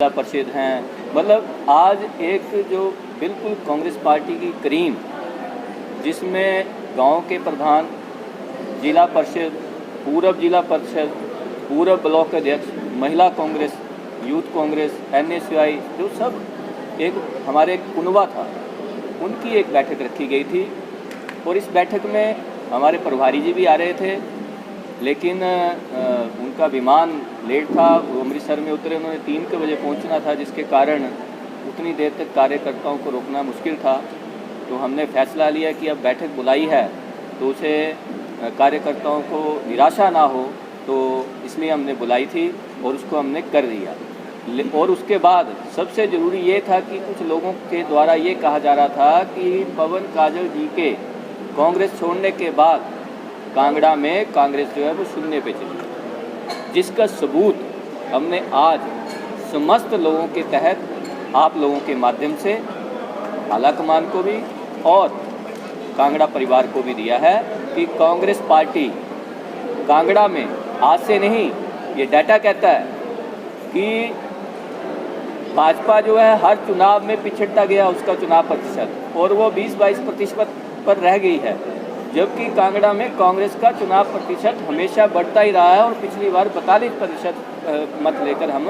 जिला परिषद हैं, मतलब आज एक जो बिल्कुल कांग्रेस पार्टी की क्रीम, जिसमें गांव के प्रधान, जिला परिषद, पूर्व जिला परिषद, पूर्व ब्लॉक अध्यक्ष, महिला कांग्रेस, यूथ कांग्रेस, NSUI, जो सब एक हमारे कुनवा था, उनकी एक बैठक रखी गई थी। और इस बैठक में हमारे प्रभारी जी भी आ रहे थे, लेकिन उनका विमान लेट था, वो अमृतसर में उतरे, उन्होंने 3 बजे पहुंचना था, जिसके कारण उतनी देर तक कार्यकर्ताओं को रोकना मुश्किल था। तो हमने फैसला लिया कि अब बैठक बुलाई है तो उसे कार्यकर्ताओं को निराशा ना हो, तो इसलिए हमने बुलाई थी और उसको हमने कर दिया। और उसके बाद सबसे ज़रूरी ये था कि कुछ लोगों के द्वारा ये कहा जा रहा था कि पवन काजल जी के कांग्रेस छोड़ने के बाद कांगड़ा में कांग्रेस जो है वो शून्य पे चली, जिसका सबूत हमने आज समस्त लोगों के तहत आप लोगों के माध्यम से आला कमान को भी और कांगड़ा परिवार को भी दिया है कि कांग्रेस पार्टी कांगड़ा में आज से नहीं, ये डाटा कहता है कि भाजपा जो है हर चुनाव में पिछड़ता गया उसका चुनाव प्रतिशत, और वो 20-22% पर रह गई है, जबकि कांगड़ा में कांग्रेस का चुनाव प्रतिशत हमेशा बढ़ता ही रहा है और पिछली बार 42% मत लेकर हम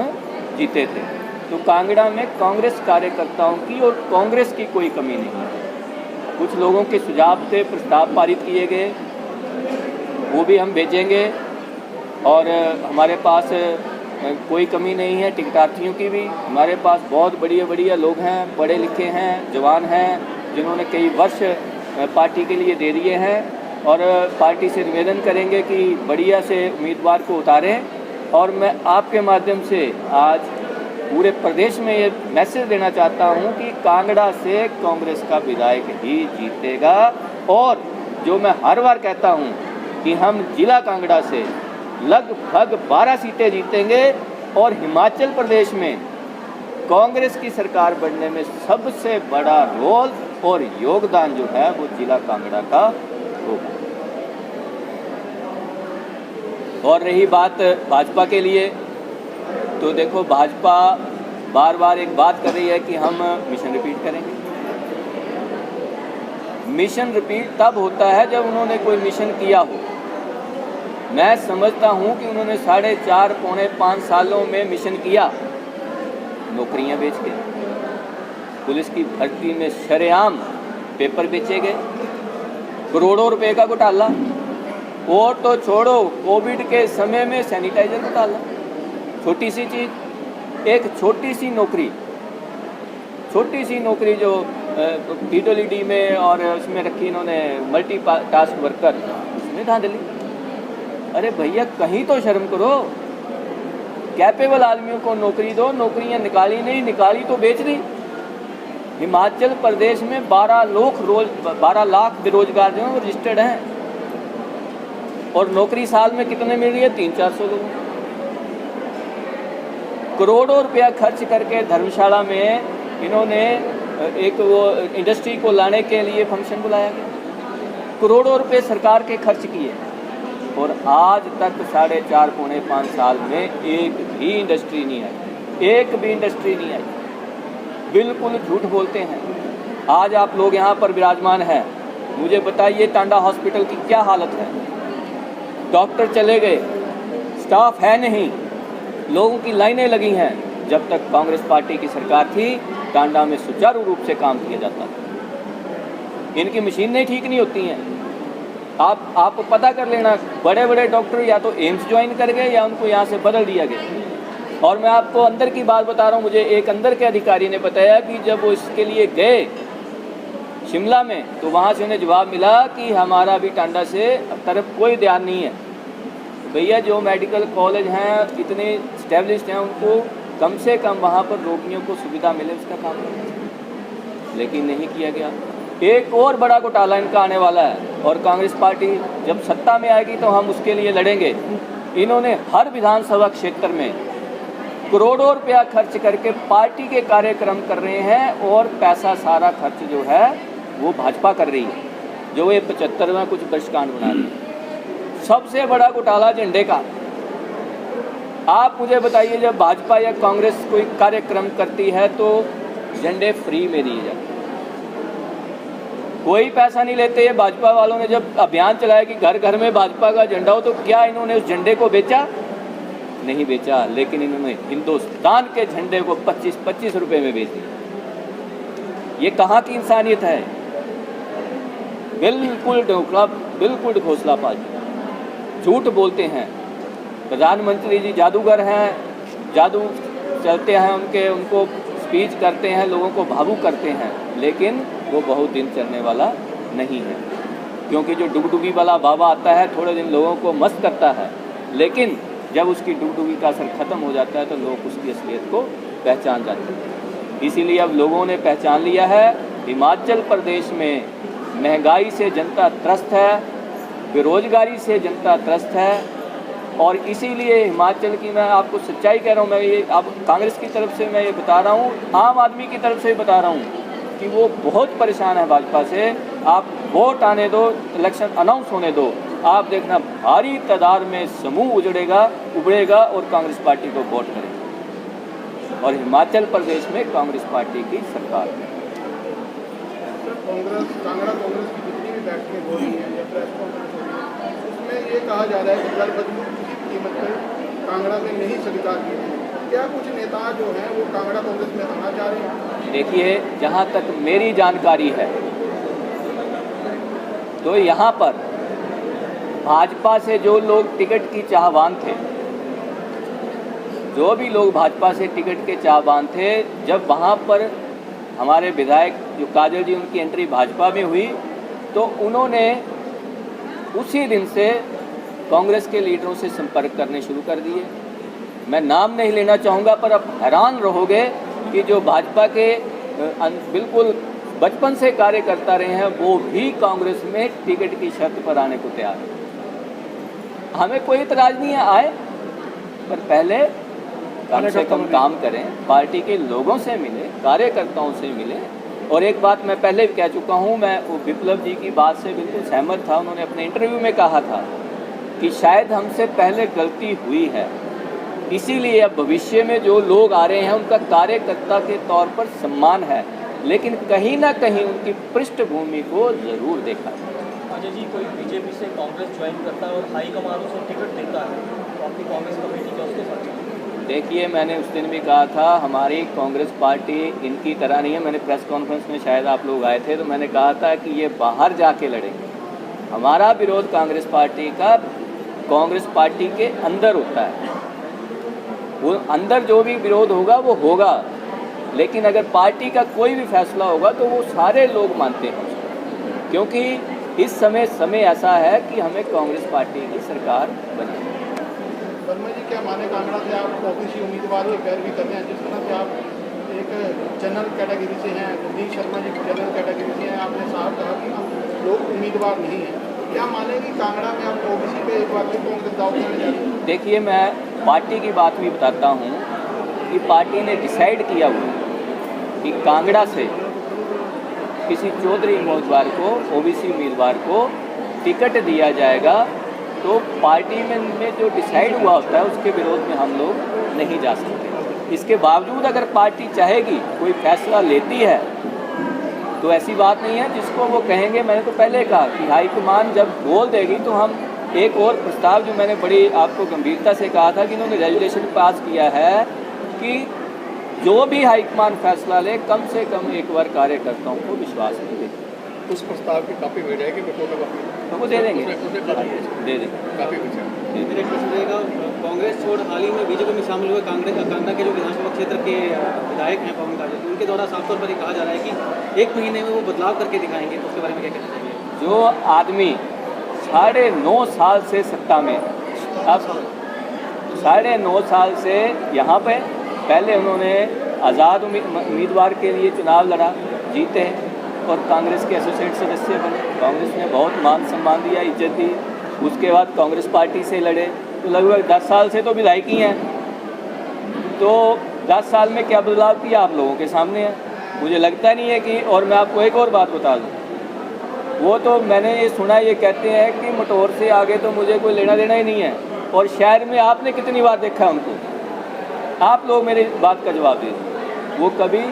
जीते थे। तो कांगड़ा में कांग्रेस कार्यकर्ताओं की और कांग्रेस की कोई कमी नहीं है। कुछ लोगों के सुझाव थे, प्रस्ताव पारित किए गए, वो भी हम भेजेंगे। और हमारे पास कोई कमी नहीं है टिकटार्थियों की भी, हमारे पास बहुत बढ़िया बढ़िया लोग हैं, पढ़े लिखे हैं, जवान हैं, जिन्होंने कई वर्ष पार्टी के लिए दे दिए हैं। और पार्टी से निवेदन करेंगे कि बढ़िया से उम्मीदवार को उतारें। और मैं आपके माध्यम से आज पूरे प्रदेश में ये मैसेज देना चाहता हूँ कि कांगड़ा से कांग्रेस का विधायक ही जीतेगा। और जो मैं हर बार कहता हूँ कि हम जिला कांगड़ा से लगभग 12 सीटें जीतेंगे और हिमाचल प्रदेश में कांग्रेस की सरकार बनने में सबसे बड़ा रोल और योगदान जो है वो जिला कांगड़ा का होगा। और रही बात भाजपा के लिए, तो देखो भाजपा बार बार एक बात कर रही है कि हम मिशन रिपीट करेंगे। मिशन रिपीट तब होता है जब उन्होंने कोई मिशन किया हो। मैं समझता हूं कि उन्होंने 4.5 पौने 5 सालों में मिशन किया, नौकरियां बेच के, पुलिस की भर्ती में शरेआम पेपर बेचे गए, करोड़ों रुपए का घोटाला, और तो छोड़ो कोविड के समय में सैनिटाइजर घोटाला। छोटी सी चीज़, एक छोटी सी नौकरी जो PWD में और उसमें रखी इन्होंने मल्टी टास्क वर्कर, उसमें धांधली। अरे भैया कहीं तो शर्म करो, कैपेबल आदमियों को नौकरी दो। नौकरियां निकाली नहीं, निकाली तो बेच दी। हिमाचल प्रदेश में 12 लाख बेरोजगार जो हैं वो रजिस्टर्ड हैं, और नौकरी साल में कितने मिल रही है? 300-400 लोगों। करोड़ों रुपया खर्च करके धर्मशाला में इन्होंने एक वो इंडस्ट्री को लाने के लिए फंक्शन बुलाया गया, करोड़ों रुपए सरकार के खर्च किए, और आज तक 4.5 पौने 5 साल में एक भी इंडस्ट्री नहीं आई। बिल्कुल झूठ बोलते हैं। आज आप लोग यहाँ पर विराजमान हैं, मुझे बताइए टांडा हॉस्पिटल की क्या हालत है? डॉक्टर चले गए, स्टाफ है नहीं, लोगों की लाइनें लगी हैं। जब तक कांग्रेस पार्टी की सरकार थी, टांडा में सुचारू रूप से काम किया जाता था। इनकी मशीनें ठीक नहीं होती हैं। आप पता कर लेना, बड़े बड़े डॉक्टर या तो एम्स ज्वाइन कर गए या उनको यहाँ से बदल दिया गया। और मैं आपको अंदर की बात बता रहा हूँ, मुझे एक अंदर के अधिकारी ने बताया कि जब वो इसके लिए गए शिमला में, तो वहाँ से उन्हें जवाब मिला कि हमारा अभी टांडा से तरफ कोई ध्यान नहीं है। भैया जो मेडिकल कॉलेज हैं इतने इस्टेब्लिश्ड हैं, उनको कम से कम वहाँ पर रोगियों को सुविधा मिले, उसका काम करना चाहिए, लेकिन नहीं किया गया। एक और बड़ा घोटाला इनका आने वाला है, और कांग्रेस पार्टी जब सत्ता में आएगी तो हम उसके लिए लड़ेंगे। इन्होंने हर विधानसभा क्षेत्र में करोड़ों रुपया खर्च करके पार्टी के कार्यक्रम कर रहे हैं, और पैसा सारा खर्च जो है वो भाजपा कर रही है, जो ये 75वां कुछ वर्षगांठ बना रही है। सबसे बड़ा घोटाला झंडे का, आप मुझे बताइए, जब भाजपा या कांग्रेस कोई कार्यक्रम करती है तो झंडे फ्री में दिए जाते हैं, कोई पैसा नहीं लेते। ये भाजपा वालों ने जब अभियान चलाया कि घर घर में भाजपा का झंडा हो, तो क्या इन्होंने उस झंडे को बेचा? नहीं बेचा, लेकिन इन्होंने हिंदुस्तान के झंडे को 25-25 रुपए में बेच दिया। ये कहाँ की इंसानियत है? बिल्कुल ढोकला, बिल्कुल घोंसलाबाजी, झूठ बोलते हैं। प्रधानमंत्री जी जादूगर हैं, जादू चलते हैं उनके, उनको स्पीच करते हैं, लोगों को भावुक करते हैं, लेकिन वो बहुत दिन चलने वाला नहीं है। क्योंकि जो डुगडुगी वाला बाबा आता है, थोड़े दिन लोगों को मस्त करता है, लेकिन जब उसकी डुगडुगी का असर ख़त्म हो जाता है तो लोग उसकी असलियत को पहचान जाते हैं। इसीलिए अब लोगों ने पहचान लिया है, हिमाचल प्रदेश में महंगाई से जनता त्रस्त है, बेरोजगारी से जनता त्रस्त है, और इसीलिए हिमाचल की, मैं आपको सच्चाई कह रहा हूँ, मैं ये अब कांग्रेस की तरफ से मैं ये बता रहा हूँ, आम आदमी की तरफ से बता रहा हूँ कि वो बहुत परेशान है भाजपा से। आप वोट आने दो, इलेक्शन अनाउंस होने दो, आप देखना भारी तादाद में समूह उबड़ेगा और कांग्रेस पार्टी को वोट करेगा, और हिमाचल प्रदेश में कांग्रेस पार्टी की सरकार है। कांगड़ा कांग्रेस की जितनी भी बैठकें हो रही हैं या प्रेस कॉन्फ्रेंस हो रही है, उसमें ये कहा जा रहा है कि दल बदलू किसी भी कीमत पर कांगड़ा में नहीं स्वीकार किए हैं। क्या कुछ नेता जो हैं वो कांगड़ा कांग्रेस में आना चाह रहे हैं? देखिए, जहाँ तक मेरी जानकारी है तो यहाँ पर भाजपा से जो लोग टिकट की चाहवान थे, जो भी लोग भाजपा से टिकट के चाहवान थे, जब वहाँ पर हमारे विधायक जो काजल जी, उनकी एंट्री भाजपा में हुई, तो उन्होंने उसी दिन से कांग्रेस के लीडरों से संपर्क करने शुरू कर दिए। मैं नाम नहीं लेना चाहूँगा, पर अब हैरान रहोगे कि जो भाजपा के बिल्कुल बचपन से कार्य करता रहे हैं, वो भी कांग्रेस में टिकट की शर्त पर आने को तैयार है। हमें कोई इतराज़ नहीं है, आए, पर पहले कम से कम काम करें, पार्टी के लोगों से मिले, कार्यकर्ताओं से मिले। और एक बात मैं पहले भी कह चुका हूँ, मैं वो विप्लव जी की बात से बिल्कुल सहमत था। उन्होंने अपने इंटरव्यू में कहा था कि शायद हमसे पहले गलती हुई है, इसीलिए अब भविष्य में जो लोग आ रहे हैं उनका कार्यकर्ता के तौर पर सम्मान है, लेकिन कहीं ना कहीं उनकी पृष्ठभूमि को ज़रूर देखा है। अजय जी, कोई बीजेपी से कांग्रेस ज्वाइन करता है और हाईकमान उसे टिकट देता है, तो आपकी कांग्रेस कमेटी क्या उसके साथ? देखिए, मैंने उस दिन भी कहा था, हमारी कांग्रेस पार्टी इनकी तरह नहीं है। मैंने प्रेस कॉन्फ्रेंस में, शायद आप लोग आए थे, तो मैंने कहा था कि ये बाहर जाके लड़ेंगे। हमारा विरोध कांग्रेस पार्टी का कांग्रेस पार्टी के अंदर होता है, वो अंदर जो भी विरोध होगा वो होगा, लेकिन अगर पार्टी का कोई भी फैसला होगा तो वो सारे लोग मानते हैं उसको, क्योंकि इस समय ऐसा है कि हमें कांग्रेस पार्टी की सरकार बनानी है। वर्मा जी, क्या माने कांगड़ा से आप ओबीसी उम्मीदवार की पैरवी करते हैं, जिस तरह से आप एक जनरल कैटेगरी से हैं, नील शर्मा जी जनरल कैटेगरी से हैं, आपने साफ कहा कि हम लोग उम्मीदवार नहीं हैं, क्या माने कि कांगड़ा में आप ओबीसी पे एक बार फिर कांग्रेस दाव करने जा रही है? देखिए, मैं पार्टी की बात भी बताता हूँ कि पार्टी ने डिसाइड किया हुआ कि कांगड़ा से किसी चौधरी उम्मीदवार को, ओबीसी उम्मीदवार को टिकट दिया जाएगा, तो पार्टी में जो डिसाइड हुआ होता है उसके विरोध में हम लोग नहीं जा सकते। इसके बावजूद अगर पार्टी चाहेगी, कोई फैसला लेती है, तो ऐसी बात नहीं है जिसको वो कहेंगे। मैंने तो पहले कहा कि हाईकमान जब बोल देगी तो हम एक और प्रस्ताव, जो मैंने बड़ी आपको गंभीरता से कहा था कि इन्होंने रेजोल्यूशन पास किया है कि जो भी हाईकमान फैसला ले, कम से कम एक बार कार्यकर्ताओं को विश्वास में दे। उस प्रस्ताव की कॉपी भेज जाएगी, तो वो दे देंगे, दे देंगे। मेरा प्रश्न रहेगा, कांग्रेस छोड़ हाल ही में बीजेपी में शामिल हुए कांगड़ा के जो विधानसभा क्षेत्र के विधायक हैं पवन काजल, उनके द्वारा साफ तौर पर कहा जा रहा है कि 1 महीने में वो बदलाव करके दिखाएंगे, तो उसके बारे में क्या कहना चाहिए? जो आदमी 9.5 साल से सत्ता में, अब 9.5 साल से यहाँ पे, पहले उन्होंने आज़ाद उम्मीदवार के लिए चुनाव लड़ा, जीते, और कांग्रेस के एसोसिएट सदस्य बने। कांग्रेस ने बहुत मान सम्मान दिया, इज्जत दी। उसके बाद कांग्रेस पार्टी से लड़े, तो लगभग 10 साल से तो विधायकी हैं। तो 10 साल में क्या बदलाव किया आप लोगों के सामने है। मुझे लगता नहीं है कि, और मैं आपको एक और बात बता दूँ, वो तो मैंने ये सुना, ये कहते हैं कि मोटोर से आगे तो मुझे कोई लेना देना ही नहीं है। और शहर में आपने कितनी बार देखा है उनको? आप लोग मेरी बात का जवाब दीजिए। वो कभी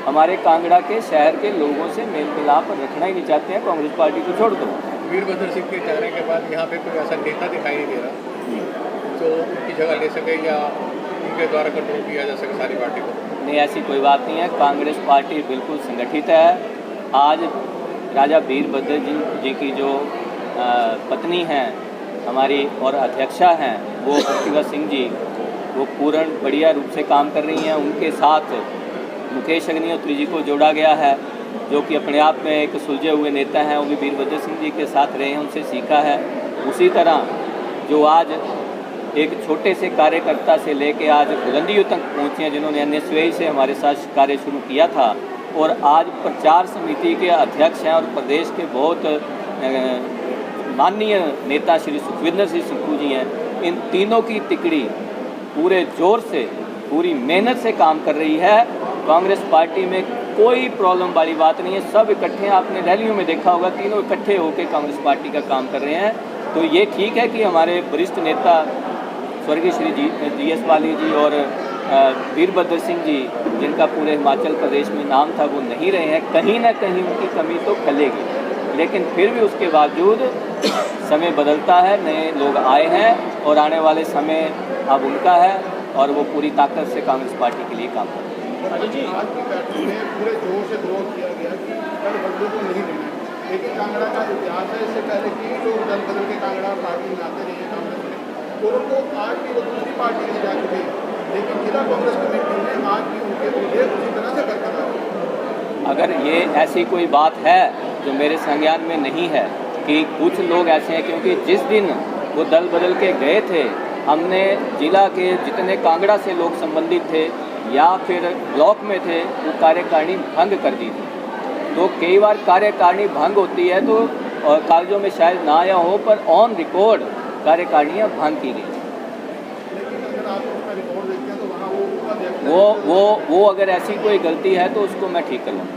हमारे कांगड़ा के शहर के लोगों से मेल मिलाप रखना ही नहीं चाहते हैं। कांग्रेस पार्टी को छोड़ दो। वीरभद्र सिंह के जाने के बाद यहाँ पे कोई ऐसा नेता दिखाई नहीं दे रहा जो उनकी जगह ले सके या उनके द्वारा कंट्रोल किया जा सके सारी पार्टी को। नहीं, ऐसी कोई बात नहीं है। कांग्रेस पार्टी बिल्कुल संगठित है। आज राजा वीरभद्र जी की जो पत्नी हैं हमारी और अध्यक्षा हैं वो प्रतिभा सिंह जी, वो पूर्ण बढ़िया रूप से काम कर रही हैं। उनके साथ मुकेश अग्निहोत्री जी को जोड़ा गया है जो कि अपने आप में एक सुलझे हुए नेता हैं। वो भी वीरभद्र सिंह जी के साथ रहे हैं, उनसे सीखा है। उसी तरह जो आज एक छोटे से कार्यकर्ता से लेके आज बुलंदियों तक पहुँचे हैं, जिन्होंने NSY से हमारे साथ कार्य शुरू किया था और आज प्रचार समिति के अध्यक्ष हैं और प्रदेश के बहुत माननीय नेता श्री सुखविंदर सिंह सुक्खू जी हैं। इन तीनों की तिकड़ी पूरे जोर से पूरी मेहनत से काम कर रही है। कांग्रेस पार्टी में कोई प्रॉब्लम वाली बात नहीं है। सब इकट्ठे हैं, आपने रैलियों में देखा होगा, तीनों इकट्ठे होकर कांग्रेस पार्टी का काम कर रहे हैं। तो ये ठीक है कि हमारे वरिष्ठ नेता स्वर्गीय श्री GS वाली जी और वीरभद्र सिंह जी, जिनका पूरे हिमाचल प्रदेश में नाम था, वो नहीं रहे हैं। कहीं ना कहीं उनकी कमी तो खलेगी, लेकिन फिर भी उसके बावजूद समय बदलता है, नए लोग आए हैं और आने वाले समय अब उनका है और वो पूरी ताकत से कांग्रेस पार्टी के लिए काम कर रहे हैं। आज की बैठक में पूरे जोर से विरोध किया गया कि दल बदलू को नहीं देना है। लेकिन कांगड़ा का इतिहास है, इससे पहले कि लोग दल बदल के कांगड़ा पार्टी में आते रहे हैं कांग्रेस में, और उनको आज भी वो दूसरी पार्टी में जा चुके हैं। लेकिन जिला कांग्रेस कमेटी ने आज भी उनके उल्लेख उसी तरह से करता था। अगर ये ऐसी कोई बात है जो मेरे संज्ञान में नहीं है कि कुछ लोग ऐसे हैं, क्योंकि जिस दिन वो दल बदल के गए थे हमने जिला के जितने कांगड़ा से लोग संबंधित थे या फिर ब्लॉक में थे वो कार्यकारिणी भंग कर दी थी। तो कई बार कार्यकारिणी भंग होती है तो कागजों में शायद ना आया हो, पर ऑन रिकॉर्ड कार्यकारिणियाँ भंग की गई। लेकिन अगर आप उसका रिकॉर्ड देखते हैं तो वहाँ वो अगर ऐसी कोई गलती है तो उसको मैं ठीक करूँगा।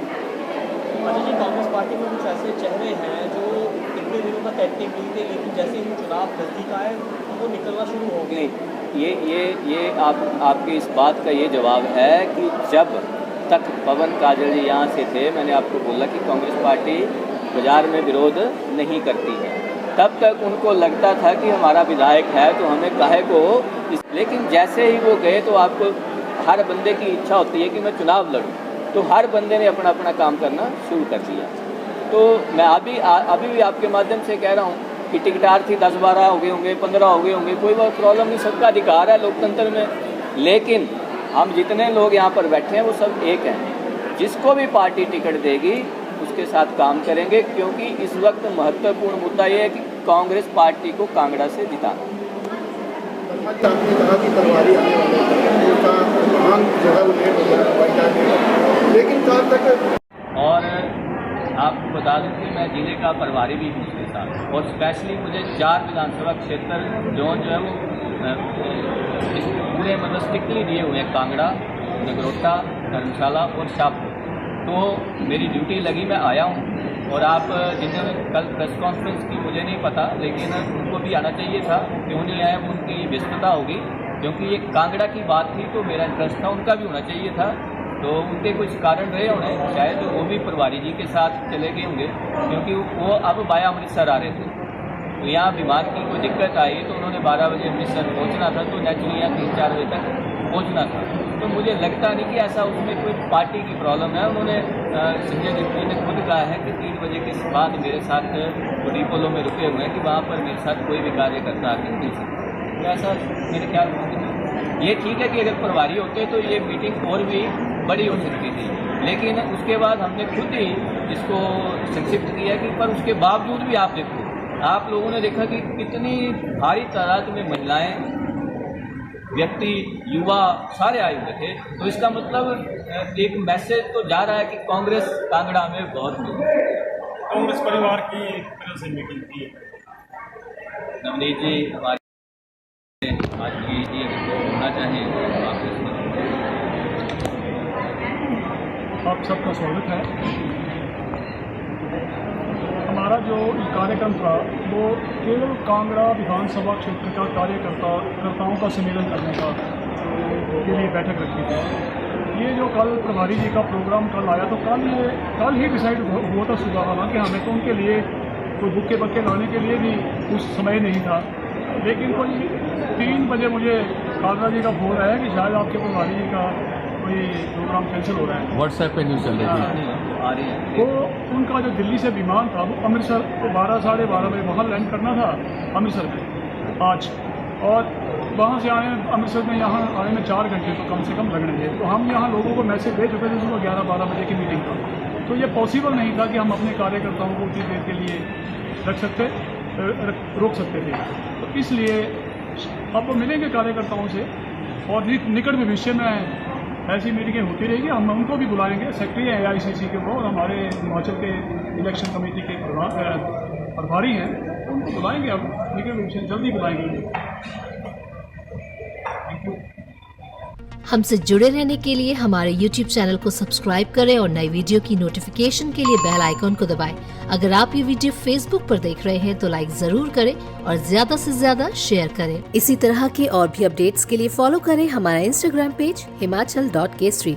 अच्छा जी, कांग्रेस पार्टी में कुछ ऐसे चेहरे हैं जो इतने दिनों तक एक्टिव नहीं थे, लेकिन जैसे ही चुनाव नज़दीक आए वो निकलना शुरू हो गए। ये आपकी इस बात का ये जवाब है कि जब तक पवन काजल जी यहाँ से थे, मैंने आपको बोला कि कांग्रेस पार्टी बाजार में विरोध नहीं करती है, तब तक उनको लगता था कि हमारा विधायक है तो हमें काहे को लेकिन जैसे ही वो गए तो आपको हर बंदे की इच्छा होती है कि मैं चुनाव लड़ूं, तो हर बंदे ने अपना अपना काम करना शुरू कर दिया। तो मैं अभी भी आपके माध्यम से कह रहा हूँ कि टिकटार्थी 10-12 हो गए होंगे, 15 हो गए होंगे, कोई बात प्रॉब्लम नहीं, सबका अधिकार है लोकतंत्र में। लेकिन हम जितने लोग यहाँ पर बैठे हैं वो सब एक हैं। जिसको भी पार्टी टिकट देगी उसके साथ काम करेंगे, क्योंकि इस वक्त महत्वपूर्ण मुद्दा ये है कि कांग्रेस पार्टी को कांगड़ा से जिताना। आपने कहा कि पटवारी आने वाले हैं, उनका महान जो है वो लेट हो गया हवाई जहाज, लेकिन कल तक। और आपको बता दूं कि मैं जिले का प्रभारी भी हूँ उसके साथ, और स्पेशली मुझे 4 विधानसभा क्षेत्र जोन जो है वो पूरे मतलब स्ट्रिक्टली दिए हुए हैं, कांगड़ा, नगरोटा, धर्मशाला और शाहपुर। तो मेरी ड्यूटी लगी, मैं आया हूँ। और आप जिन्होंने कल प्रेस कॉन्फ्रेंस की मुझे नहीं पता, लेकिन उनको भी आना चाहिए था, क्यों नहीं आया, उनकी व्यस्तता होगी, क्योंकि ये कांगड़ा की बात थी तो मेरा इंटरेस्ट था, उनका भी होना चाहिए था। तो उनके कुछ कारण रहे होंगे, शायद वो भी प्रभारी जी के साथ चले गए होंगे, क्योंकि वो अब वाया अमृतसर आ रहे थे। तो यहाँ विमान की कोई दिक्कत आई तो उन्होंने 12 बजे अमृतसर पहुँचना था, तो नेचुरली यहाँ 3-4 बजे तक पहुँचना था। तो मुझे लगता नहीं कि ऐसा उसमें कोई पार्टी की प्रॉब्लम है। उन्होंने संजय जी ने खुद कहा है कि 3 बजे के बाद मेरे साथ डिपोलो में रुके हुए हैं कि वहाँ पर मेरे साथ कोई भी कार्यकर्ता आके मिल सकता है। तो ऐसा मेरे ख्याल में ये ठीक है कि अगर प्रभारी होते तो ये मीटिंग और भी बड़ी हो सकती थी, लेकिन उसके बाद हमने खुद ही इसको संक्षिप्त किया कि पर उसके बावजूद भी आप देखो, आप लोगों ने देखा कि कितनी भारी तादाद में महिलाएं, व्यक्ति, युवा सारे आए हुए थे। तो इसका मतलब एक मैसेज तो जा रहा है कि कांग्रेस कांगड़ा में बहुत कांग्रेस परिवार की एक तरह से मीटिंग की है। नवनीत जी हमारे आज की जी होना चाहें तो आप इसमें। आप सबका स्वागत है। हमारा जो कार्यक्रम था वो केवल कांगड़ा विधानसभा क्षेत्र का कार्यकर्ताओं का सम्मेलन करने का के लिए बैठक रखी थी। ये जो कल प्रभारी जी का प्रोग्राम कल आया तो कल ही डिसाइड हुआ था सुबह, हालांकि हमें तो उनके लिए कोई बुक्के बक्के लाने के लिए भी उस समय नहीं था, लेकिन कोई 3 बजे मुझे कागड़ा जी का फोन आया कि शायद आपके प्रभारी जी का कोई प्रोग्राम कैंसिल हो रहा है। व्हाट्सएप पे न्यूज़ चल रही थी। आ रही है तो उनका जो दिल्ली से विमान था वो अमृतसर को 12 साढ़े 12 बजे वहाँ लैंड करना था अमृतसर में आज, और वहाँ से आए अमृतसर में यहाँ आने में 4 घंटे तो कम से कम लगने थे। तो हम यहाँ लोगों को मैसेज भेज चुके थे सुबह 11-12 बजे की मीटिंग का, तो ये पॉसिबल नहीं था कि हम अपने कार्यकर्ताओं को उतनी देर के लिए रोक सकते थे। तो इसलिए अब वो मिलेंगे कार्यकर्ताओं से और निकट भविष्य में ऐसी मीटिंगें होती रहेगी। हम उनको भी बुलाएंगे, सेक्रेटरी हैं AICC के वो और हमारे हिमाचल के इलेक्शन कमेटी के प्रभारी हैं, उनको बुलाएंगे। अब निकट भविष्य जल्दी बुलाएंगे। हमसे जुड़े रहने के लिए हमारे YouTube चैनल को सब्सक्राइब करें और नई वीडियो की नोटिफिकेशन के लिए बेल आइकॉन को दबाएं। अगर आप ये वीडियो Facebook पर देख रहे हैं तो लाइक जरूर करें और ज्यादा से ज्यादा शेयर करें। इसी तरह के और भी अपडेट्स के लिए फॉलो करें हमारा Instagram पेज himachal.kesri।